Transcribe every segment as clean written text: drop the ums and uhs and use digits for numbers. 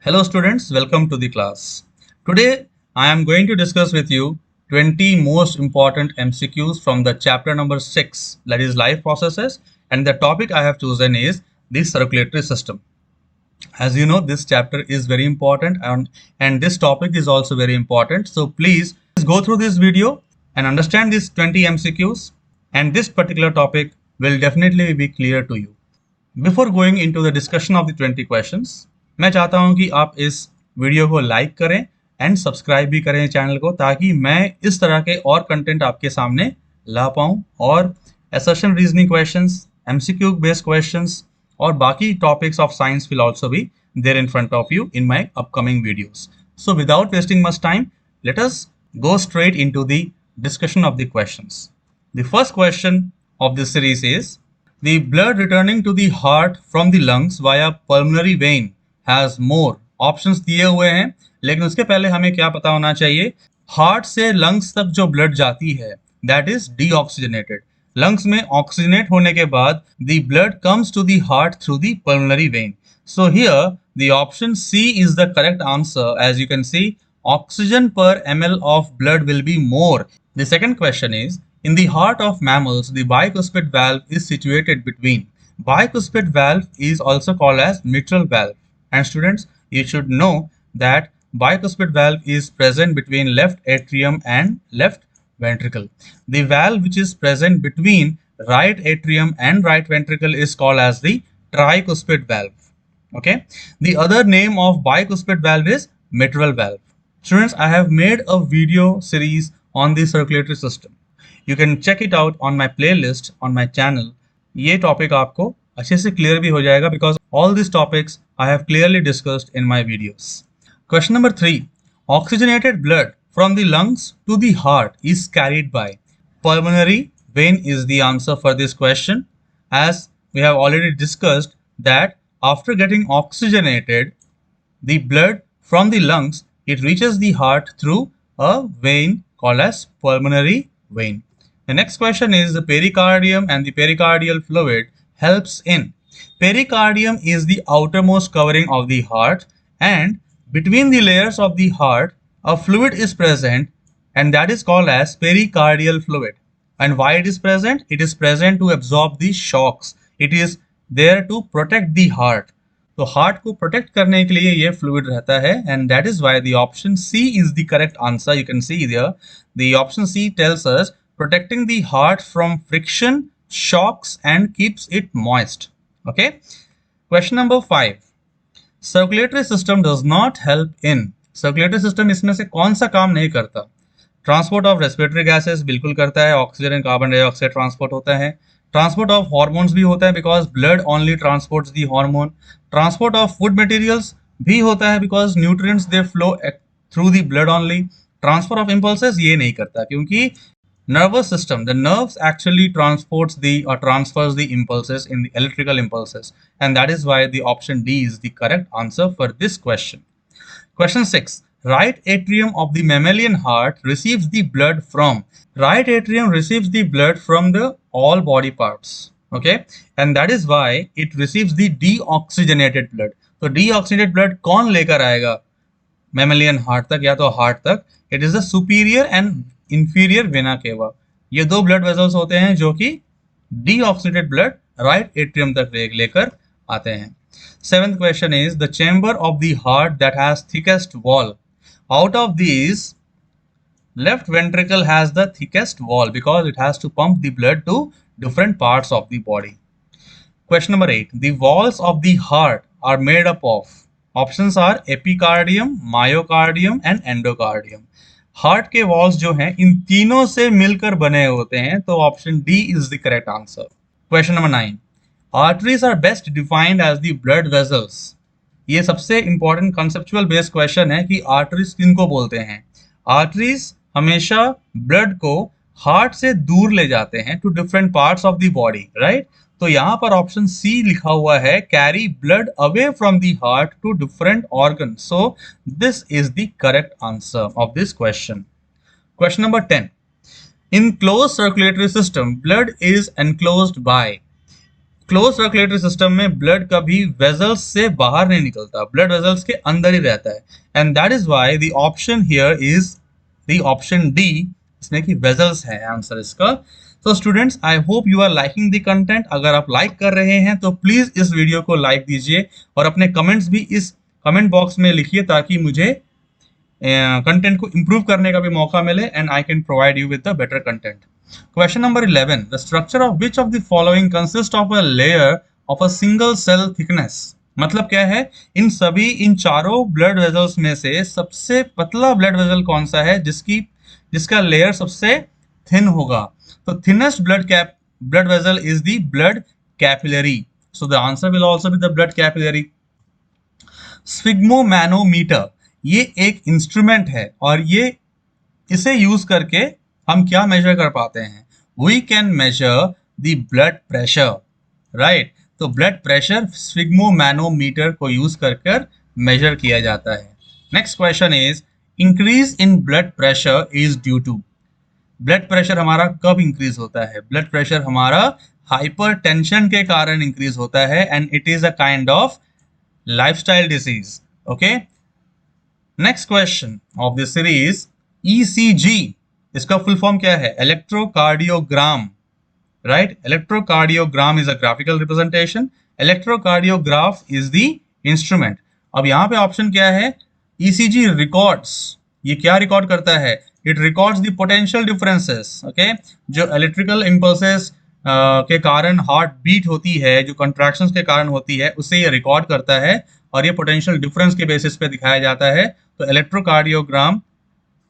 Hello students, welcome to the class. Today I am going to discuss with you 20 most important MCQs from the chapter number 6, that is life processes, and the topic I have chosen is the circulatory system. As you know, this chapter is very important and this topic is also very important. So please go through this video and understand these 20 MCQs, and this particular topic will definitely be clear to you. Before going into the discussion of the 20 questions, मैं चाहता हूं कि आप इस video को like करें and subscribe भी करें चैनल को, ताकि मैं इस तरह के और कंटेंट आपके सामने ला पाऊं और assertion reasoning questions, MCQ based questions और बाकी topics of science will also be there in front of you in my upcoming videos. So without wasting much time, let us go straight into the discussion of the questions. The first question of this series is, the blood returning to the heart from the lungs via pulmonary vein has more. Options दिए हुए हैं, लेकिन उसके पहले हमें क्या पता होना चाहिए. हार्ट से लंग्स तक जो ब्लड जाती है दैट इज डीऑक्सीजनेटेड. लंग्स में ऑक्सीजनेट होने के बाद the blood comes to the heart through the pulmonary vein. So here the option C is the correct answer. As you can see, oxygen per ml of blood will be more. The second question is, in the heart of mammals, the bicuspid valve is situated between. Bicuspid valve is also called as mitral valve. And students, you should know that bicuspid valve is present between left atrium and left ventricle. The valve which is present between right atrium and right ventricle is called as the tricuspid valve. Okay. The other name of bicuspid valve is mitral valve. Students, I have made a video series on the circulatory system. You can check it out on my playlist on my channel. ये topic आपको अच्छे से clear भी हो जाएगा because all these topics I have clearly discussed in my videos. Question number 3. Oxygenated blood from the lungs to the heart is carried by. Pulmonary vein is the answer for this question, as we have already discussed that after getting oxygenated, the blood from the lungs, it reaches the heart through a vein called as pulmonary vein. The next question is, the pericardium and the pericardial fluid helps in. Pericardium is the outermost covering of the heart, and between the layers of the heart a fluid is present, and that is called as pericardial fluid. And why it is present? It is present to absorb the shocks. It is there to protect the heart. तो heart को protect करने के लिए ये fluid रहता है, and that is why the option C is the correct answer. You can see here the option C tells us protecting the heart from friction, shocks and keeps it moist. Okay. Question number 5. Circulatory system does not help in. Circulatory system इसमें से कौन सा काम नहीं करता? Transport of respiratory gases बिल्कुल करता है, oxygen and carbon dioxide transport होता है. ट्रांसपोर्ट ऑफ हार्मोन्स भी होता है because blood only transports the hormone. Transport of food materials भी होता है because nutrients they flow through the blood only. Transfer of impulses ये नहीं करता, क्योंकि nervous system, the nerves actually transports the or transfers the impulses in the electrical impulses, and that is why the option D is the correct answer for this question. Question 6. Right atrium of the mammalian heart receives the blood from. Right atrium receives the blood from the all body parts. Okay, and that is why it receives the deoxygenated blood. तो deoxygenated blood कौन लेकर आएगा mammalian heart तक या तो heart तक? It is the superior and inferior vena cava. ये दो blood vessels होते हैं जो कि deoxygenated blood right atrium तक लेकर आते हैं. Seventh question is, the chamber of the heart that has thickest wall. Out of these, left ventricle has the thickest wall because it has to pump the blood to different parts of the body. Question number 8. The walls of the heart are made up of. Options are epicardium, myocardium and endocardium. Heart के walls जो हैं इन तीनों से मिलकर बने होते हैं, तो option D is the correct answer. Question number 9. Arteries are best defined as the blood vessels. ये सबसे इंपॉर्टेंट कंसेप्चुअल बेस्ड क्वेश्चन है कि आर्टरीज किनको बोलते हैं. आर्टरीज हमेशा ब्लड को हार्ट से दूर ले जाते हैं to different parts of the body, right. तो यहाँ पर ऑप्शन सी लिखा हुआ है, carry blood away from the heart to different organ. So this is the correct answer of this question. Question number 10. In close circulatory system blood is enclosed by. Close circulatory system में blood कभी vessels से बाहर नहीं निकलता, blood vessels के अंदर ही रहता है, and that is why the option here is the option D, इसमें कि वेजल्स है आंसर इसका। तो students, I hope you are liking the content. अगर आप लाइक कर रहे हैं तो प्लीज इस वीडियो को लाइक दीजिए और अपने कमेंट्स भी इस कमेंट बॉक्स में लिखिए ताकि मुझे कंटेंट को इंप्रूव करने का भी मौका मिले and I can provide you with the better content. Question number 11. The structure of which of the following consists of a layer of a single cell thickness? मतलब क्या है, इन चारों ब्लड वेजल्स में से सबसे पतला ब्लड वेजल कौन सा है जिसका लेयर सबसे थिन होगा? तो thinnest blood vessel is the blood capillary, so the answer will also be the blood capillary. Sphygmomanometer ये एक इंस्ट्रूमेंट है और इसे यूज करके हम क्या मेजर कर पाते हैं? We can measure the blood pressure, right. तो ब्लड प्रेशर स्फिग्मोमैनोमीटर को यूज कर मेजर किया जाता है। Next question is, increase in blood pressure is due to. Blood pressure हमारा कब इंक्रीज होता है? ब्लड प्रेशर हमारा हाइपरटेंशन के कारण इंक्रीज होता है and it is a kind of lifestyle disease. Okay, next question of this series, ECG इसका फुल फॉर्म क्या है? Electrocardiogram, right. Electrocardiogram is a graphical representation, electrocardiograph is the instrument. अब यहाँ पे ऑप्शन क्या है? ECG रिकॉर्ड्स, ये क्या रिकॉर्ड करता है? It records the potential differences, okay. जो इलेक्ट्रिकल इंपल्सेस के कारण हार्ट बीट होती है, जो कंट्रैक्शंस के कारण होती है, उसे ये रिकॉर्ड करता है और ये पोटेंशियल डिफरेंस के बेसिस पे दिखाया जाता है। तो electrocardiogram,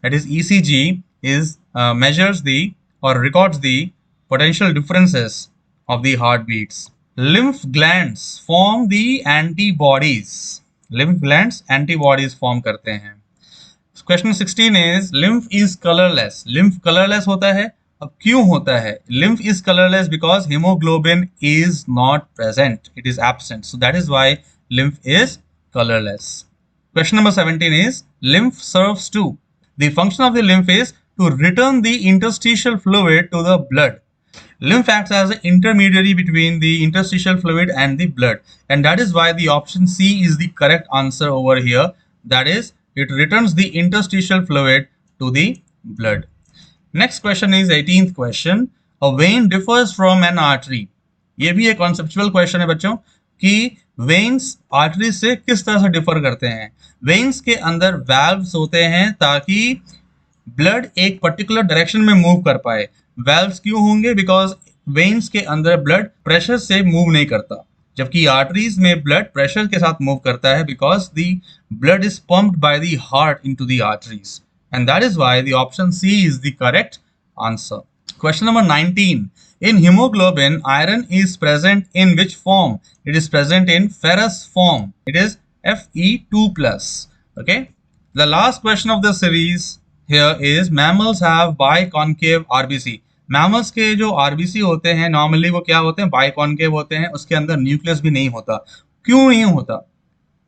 that is ECG, is measures the or records the potential differences of the heartbeats. Lymph glands form the antibodies. Lymph glands antibodies form करते हैं। Question 16 is, lymph is colorless. Lymph colorless होता है। अब क्यों होता है? Lymph is colorless because hemoglobin is not present. It is absent. So that is why lymph is colorless. Question number 17 is, lymph serves to. The function of the lymph is to return the interstitial fluid to the blood. Lymph acts as an intermediary between the interstitial fluid and the blood, and that is why the option C is the correct answer over here. That is, it returns the interstitial fluid to the blood. Next question is 18th question. A vein differs from an artery. ये भी एक conceptual question है बच्चों कि veins artery से किस तरह से डिफर करते हैं। वेन्स के अंदर वैल्व्स होते हैं ताकि ब्लड एक पर्टिकुलर डायरेक्शन में मूव कर पाए। वैल्व्स क्यों होंगे? बिकॉज वेन्स के अंदर ब्लड प्रेशर से मूव नहीं करता, जबकि आर्टरीज में ब्लड प्रेशर के साथ मूव करता है because the blood is pumped by the heart into the arteries, and that is why the option C is the correct answer. Question number 19. In hemoglobin, iron is present in which form? It is present in ferrous form. It is Fe2+. Okay. The last question of the series here is, mammals have biconcave RBC. Mammals के जो RBC होते हैं normally वो क्या होते हैं? बाइकॉन्केव होते हैं, उसके अंदर न्यूक्लियस भी नहीं होता। क्यों नहीं होता?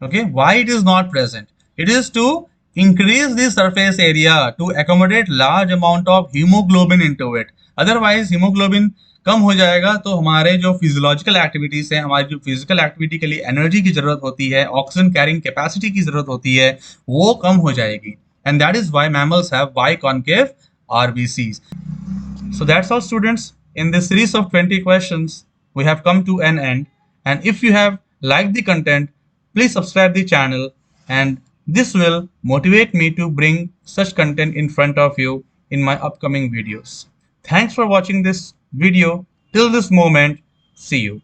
Okay. Why it is not present? It is to increase the surface area to accommodate large amount of hemoglobin into it. Otherwise hemoglobin कम हो जाएगा तो हमारे जो फिजियोलॉजिकल एक्टिविटीज हैं, हमारी जो फिजिकल एक्टिविटी के लिए एनर्जी की जरूरत होती है, ऑक्सीजन कैरिंग कैपेसिटी की जरूरत होती है, वो कम हो जाएगी, and that is why mammals have biconcave RBCs. So that's all students, in this series of 20 questions we have come to an end, and if you have liked the content, please subscribe the channel, and this will motivate me to bring such content in front of you in my upcoming videos. Thanks for watching this video till this moment. See you.